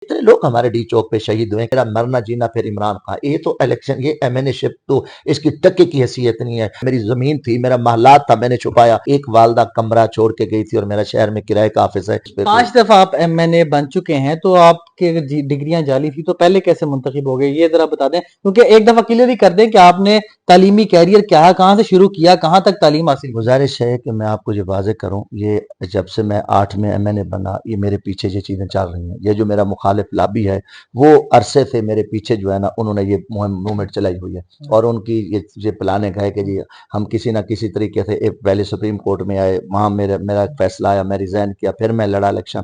इतने लोग हमारे डी चौक पे शहीद हुए, मेरा मरना जीना फिर इमरान खान। ये तो इलेक्शन, ये MNA शिप तो इसकी टक्के की हैसियत नहीं है। मेरी जमीन थी, मेरा महलात था, मैंने छुपाया। एक वालदा कमरा छोड़ के गई थी और मेरा शहर में किराए का ऑफिस है। 5 दफा आप MNA बन चुके हैं, तो आपके डिग्रियां जाली थी तो पहले कैसे मुंतखब हो गए, ये जरा बता दें। क्योंकि एक दफा क्लियर ही कर दें कि आपने तालीमी कैरियर क्या है, कहाँ से शुरू किया, कहाँ तक तालीम हासिल। गुजारिश है कि मैं आपको ये वाजे करूं, ये जब से मैं 8 में MNA बना, ये मेरे पीछे ये चीज़ें चल रही हैं। ये जो मेरा मुखालिफ लाबी है, वो अरसे से मेरे पीछे जो है ना, उन्होंने ये मूवमेंट चलाई हुई है। और उनकी ये प्लानिंग है कि जी हम किसी ना किसी तरीके से एक पहले सुप्रीम कोर्ट में आए, वहाँ मेरा फैसला आया, मैं रिजाइन किया, फिर मैं लड़ा इलेक्शन।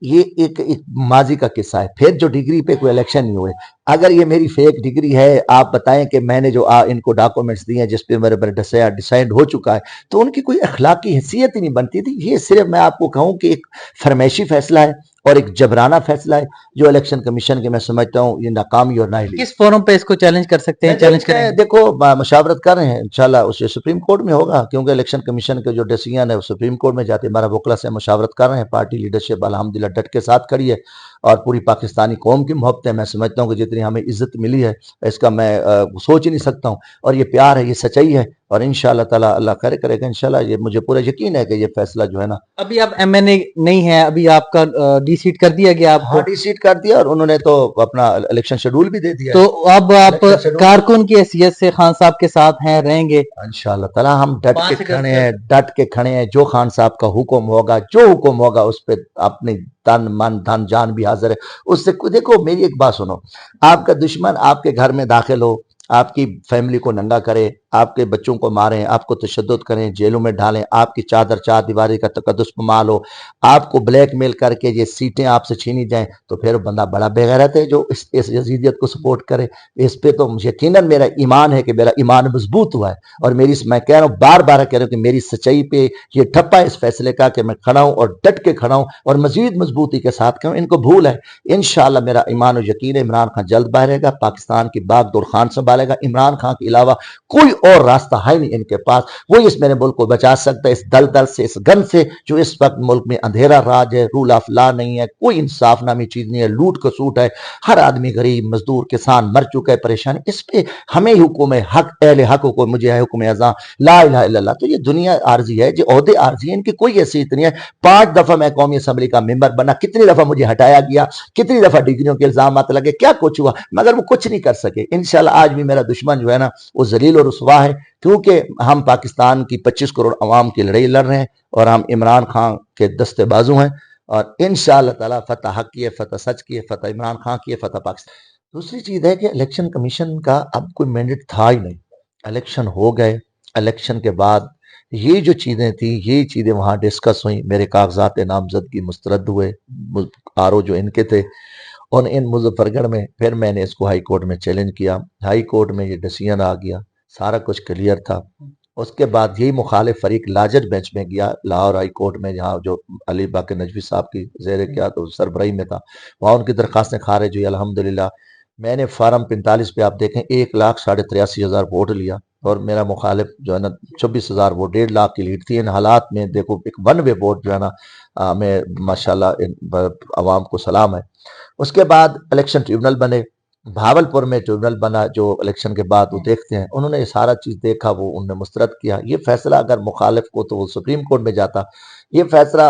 ये एक माजी का किस्सा है। फिर जो डिग्री पे कोई इलेक्शन नहीं हुए, अगर ये मेरी फेक डिग्री है, आप बताएं कि मैंने जो इनको डॉक्यूमेंट्स दिए हैं जिस पे मेरे पर डिसाइड हो चुका है, तो उनकी कोई अखलाकी हैसियत ही नहीं बनती थी। ये सिर्फ मैं आपको कहूं कि एक फरमाइशी फैसला है और एक जबराना फैसला है जो इलेक्शन कमीशन के मैं समझता हूं ये नाकामी और नाअहली। किस फोरम पे इसको चैलेंज कर सकते हैं, चैलेंज करेंगे? देखो मशावरत कर रहे हैं, इंशाल्लाह उसे सुप्रीम कोर्ट में होगा, क्योंकि इलेक्शन कमीशन के जो डिसीजन है वो सुप्रीम कोर्ट में जाते हैं। हमारा वकला से मशावरत कर रहे हैं, पार्टी लीडरशिप अल्हम्दुलिल्लाह डट के साथ खड़ी है और पूरी पाकिस्तानी कौम की मोहब्बत है। मैं समझता हूँ कि जितनी हमें इज्जत मिली है इसका मैं सोच ही नहीं सकता हूँ। और ये प्यार है, ये सच्चाई है, और इंशाल्लाह ताला अल्लाह खैर करेगा इंशाल्लाह। ये मुझे पूरा यकीन है कि ये फैसला जो है ना। अभी आप MNA नहीं है, अभी आपका डी सीट कर दिया गया आपको। हाँ, डिसीड कर दिया और उन्होंने तो अपना इलेक्शन शेड्यूल भी दे दिया तो है। अब आप कारकुन की हैसियत से खान साहब के साथ हैं, रहेंगे? इंशाल्लाह ताला हम डट के 5 खड़े अगस्त हैं, डट के खड़े हैं। जो खान साहब का हुक्म होगा, जो हुक्म होगा उस पे अपनी तन मन धन जान भी हाजिर है। उससे देखो मेरी एक बात सुनो, आपका दुश्मन आपके घर में दाखिल हो, आपकी फैमिली को नंगा करे, आपके बच्चों को मारें, आपको तशद्दुद करें, जेलों में डालें, आपकी चादर चार दीवारी का तकद्दुस पमाल हो, आपको ब्लैकमेल करके ये सीटें आपसे छीनी जाएं, तो फिर बंदा बड़ा बेगैरत है जो इस यजीदियत को सपोर्ट करे। इस पे तो यकीनन मेरा ईमान है कि मेरा ईमान मजबूत हुआ है। और मेरी, मैं कह रहा हूँ, बार बार कह रहा हूँ कि मेरी सच्चाई पे ये ठप्पा है इस फैसले का कि मैं खड़ा हूँ और डट के खड़ा हूँ और मजीद मजबूती के साथ कहूँ। इनको भूल है, इंशाल्लाह मेरा ईमान और यकीन है इमरान खान जल्द बाहरेगा, पाकिस्तान की बागडोर खान संभालेगा। इमरान खान के अलावा कोई और रास्ता है नहीं इनके पास, वही इस मेरे मुल्क को बचा सकता है इस दलदल से, इस गन से जो इस वक्त मुल्क में अंधेरा राज है, रूल ऑफ लॉ नहीं है, कोई इंसाफ नामी चीज नहीं है, लूट कसूट है, हर आदमी गरीब मजदूर किसान मर चुका है, परेशानी। इस पे हमें हुक्म है, हक अहले हक को, मुझे है हुक्म अज़ा ला इलाहा इल्लल्लाह। तो ये दुनिया आर्जी है, जो ओहदे आर्जी है, इनकी कोई हैसियत नहीं है। 5 दफा मैं कौमी असम्बली का मेंबर बना, कितनी दफा मुझे हटाया गया, कितनी दफा डिग्रियों के इल्जाम लगे, क्या कुछ हुआ, मगर वो कुछ नहीं कर सके। इंशाल्लाह आज भी मेरा दुश्मन जो है ना वो जलील और रुसवा है, क्योंकि हम पाकिस्तान की 25 करोड़ अवाम की लड़ाई लड़ रहे हैं और हम इमरान खान के दस्ते बाजू हैं। और इंशाअल्लाह ताला फतह हक की है, फतह सच की है, फतह इमरान खान की है, फतह पाकिस्तान। दूसरी चीज है कि इलेक्शन कमीशन का अब कोई मैंडेट था ही नहीं, इलेक्शन हो गए, इलेक्शन के बाद ये जो चीजें थी, ये चीजें वहां डिस्कस हुई, मेरे कागजात नामजदगी मुस्तरद हुए, RO जो इनके थे, और इन मुजफ्फरगढ़ में फिर मैंने इसको हाई कोर्ट में चैलेंज किया, हाई कोर्ट में ये डिसीजन आ गया, सारा कुछ क्लियर था। उसके बाद यही मुखालिफ फरीक लाजर बेंच में गया लाहौर हाई कोर्ट में, जहाँ जो अली बाकर नजवी साहब की जेर क्या तो सरबराही में था, वहाँ उनकी दरखास्तें खारिज हुई अल्हम्दुलिल्लाह। मैंने फार्म 45 पे आप देखें 1,83,000 वोट लिया और मेरा मुखालिफ जो है ना 24,000 वोट, 1.5 लाख की लीड थी। इन हालात में देखो एक वन वे वोट जो है ना, मैं माशाल्लाह अवाम को सलाम है। उसके बाद इलेक्शन ट्रिब्यूनल बने, भावलपुर में ट्रिब्यूनल बना जो इलेक्शन के बाद वो देखते हैं, उन्होंने ये सारा चीज देखा, वो उन्होंने मुस्तरद किया। ये फैसला अगर मुखालिफ को तो वो सुप्रीम कोर्ट में जाता, ये फैसला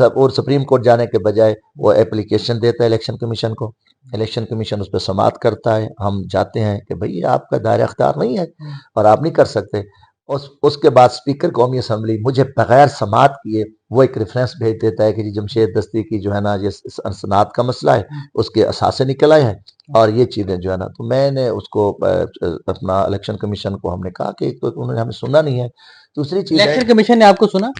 और सुप्रीम कोर्ट जाने के बजाय वो एप्लीकेशन देता है इलेक्शन कमीशन को, इलेक्शन कमीशन उस पर समाअत करता है, हम जाते हैं कि भाई आपका दायरा अख्तियार नहीं है और आप नहीं कर सकते। उसके बाद स्पीकर कौमी असम्बली मुझे बगैर समाअत किए वो एक रेफरेंस भेज देता है कि जी जमशेद दस्ती की जो है ना ये सनात का मसला है, उसके असासे निकल आए हैं और ये चीज़ें जो है ना। तो मैंने उसको अपना इलेक्शन कमीशन को हमने कहा कि तो उन्होंने हमें सुना नहीं है। दूसरी चीज़, इलेक्शन कमीशन ने आपको सुना?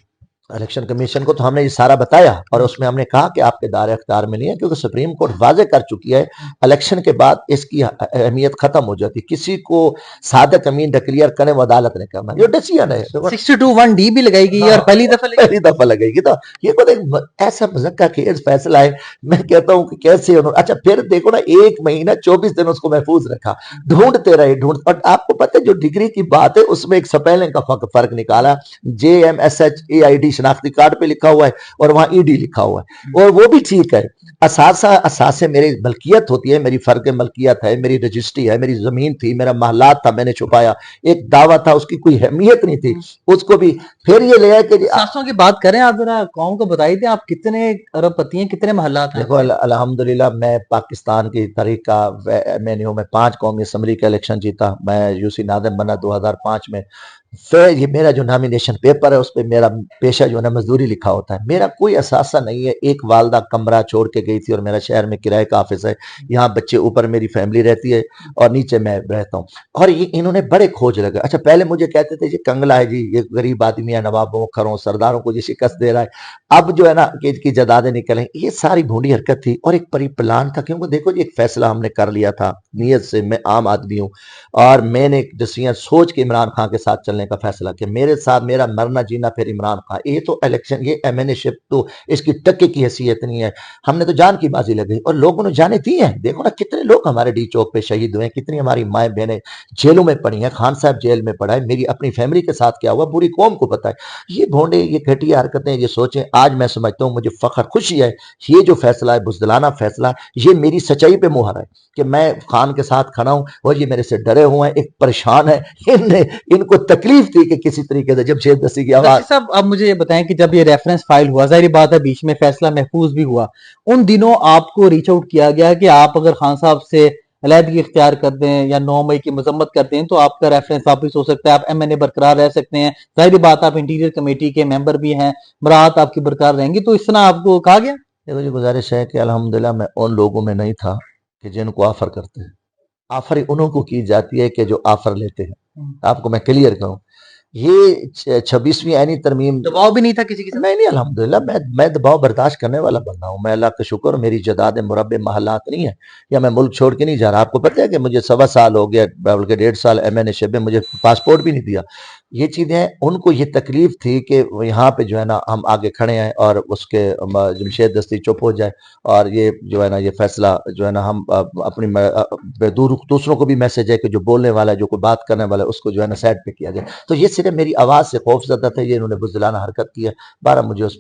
इलेक्शन कमीशन को तो हमने ये सारा बताया और उसमें हमने कहा कि आपके दायरे अख्तियार में नहीं है, क्योंकि सुप्रीम कोर्ट वाजे कर चुकी है इलेक्शन के बाद इसकी अहमियत खत्म हो जाती है, किसी को सादक अमीन डिक्लेयर करने वो अदालत ने करना, ये डिसीजन है। 62(1)(d भी लगाई गई है और पहली दफा लगेगी। तो ये को एक ऐसा मज़क्का खेज फैसला है, मैं कहता हूँ कि कैसे अच्छा फिर देखो ना 1 महीना 24 दिन उसको महफूज रखा, ढूंढते रहे ढूंढ। और आपको पता है जो डिग्री की बात है उसमें एक स्पेलिंग का फर्क निकाला, JMSH AID शनाख्ती कार्ड पे लिखा हुआ है और वहां ED लिखा हुआ है, और वो भी ठीक है, اثاثے میری ملکیت ہوتی ہے، میری فرق ملکیت ہے، میری رجسٹری ہے، میری زمین تھی، میرا محلات تھا، میں نے چھپایا، ایک دعویٰ تھا، اس کی کوئی اہمیت نہیں تھی، اس کو بھی پھر یہ لے آئے کہ اثاثوں کی بات کریں آپ ذرا قوم کو بتائی تھے آپ کتنے ارب پتی ہیں کتنے محلات ہیں دیکھو الحمدللہ میں پاکستان کی تاریخ کا میں نے ہوں، میں 5 قومی اسمبلی کا الیکشن جیتا، میں یو سی ناظم بنا 2005 میں، پھر یہ میرا جو نامینیشن پیپر ہے اس پہ میرا پیشہ جو ہے نا مزدوری لکھا ہوتا ہے، میرا کوئی اثاثہ نہیں ہے، ایک والدہ کمرہ چھوڑ کے گئی تھی اور میرا شہر میں کرائے کا آفس ہے، یہاں بچے اوپر میری فیملی رہتی ہے اور نیچے میں رہتا ہوں، اور یہ انہوں نے بڑے کھوج لگے، اچھا پہلے مجھے کہتے تھے یہ کنگلا ہے جی، یہ غریب آدمی ہے، نوابوں کھروں سرداروں کو یہ شکست دے رہا ہے، اب جو ہے نا کہ کی جدادیں نکلیں، یہ ساری بھونڈی حرکت تھی اور ایک پری پلان تھا، کیونکہ دیکھو جی ایک فیصلہ ہم نے کر لیا تھا نیت سے، میں عام آدمی ہوں اور میں نے ڈسیزن سوچ کے عمران خان کے ساتھ چلنے کا فیصلہ کیا، میرے ساتھ میرا مرنا جینا پھر عمران خان، یہ تو الیکشن یہ ایم این اے شپ تو اس کی ٹکے کی حیثیت نہیں ہے، ہم نے تو جان کی بازی لگئی اور لوگوں نے جانے دی ہیں، دیکھو نا کتنے لوگ ہمارے ڈی چوک پہ شہید ہوئے ہیں، کتنی ہماری مائیں بہنیں جیلوں میں پڑی ہیں، خان صاحب جیل میں پڑا ہے، میری اپنی فیملی کے ساتھ کیا ہوا پوری قوم کو پتا ہے، یہ بھونڈے یہ گھٹیا حرکتیں یہ سوچیں، آج میں سمجھتا ہوں مجھے فخر خوشی ہے، یہ جو فیصلہ ہے بزدلانہ فیصلہ، یہ میری سچائی پہ مہر ہے کہ میں خان کے ساتھ کھڑا ہوں اور یہ میرے سے ڈرے ہوئے ہیں، ایک پریشان ہے، ان کو تکلیف تھی کہ کسی طریقے سے جب شیخ دستی کی آواز دستی صاحب اب مجھے یہ بتائیں کہ جب یہ ریفرنس فائل ہوا ظاہری بات ہے بیچ میں فیصلہ محفوظ بھی ہوا ان دنوں آپ کو ریچ آؤٹ کیا گیا کہ آپ اگر خان صاحب سے علیحدگی اختیار کر دیں یا 9 مئی کی مذمت کر دیں تو آپ کا ریفرنس واپس ہو سکتا ہے آپ ایم این اے برقرار رہ سکتے ہیں ظاہری بات آپ انٹیریئر کمیٹی کے ممبر بھی ہیں براعت آپ کی برقرار رہیں گی تو اس طرح آپ کو کہا گیا دیکھو جی گزارش ہے کہ الحمدللہ میں ان لوگوں میں نہیں تھا کہ جن کو آفر کرتے ہیں آفر انہوں کو کی جاتی ہے کہ جو آفر لیتے ہیں آپ کو میں کلیئر کروں یہ 26ویں عینی ترمیم دباؤ بھی نہیں تھا کسی نہیں نہیں الحمدللہ میں دباؤ برداشت کرنے والا بندہ ہوں میں اللہ کا شکر میری جداد مربع محلات نہیں ہے یا میں ملک چھوڑ کے نہیں جا رہا آپ کو پتہ ہے کہ مجھے 1.25 سال ہو گیا بلکہ 1.5 سال ایم این اے شپ میں مجھے پاسپورٹ بھی نہیں دیا یہ چیزیں ان کو یہ تکلیف تھی کہ یہاں پہ جو ہے نا ہم آگے کھڑے ہیں اور اس کے جمشید دستی چپ ہو جائے اور یہ جو ہے نا یہ فیصلہ جو ہے نا ہم اپنی دوسروں کو بھی میسج ہے کہ جو بولنے والا ہے جو کوئی بات کرنے والا ہے اس کو جو ہے نا سائڈ پہ کیا جائے تو یہ صرف میری آواز سے خوف زدہ تھے یہ انہوں نے بزدلانہ حرکت کی ہے بارہ مجھے اس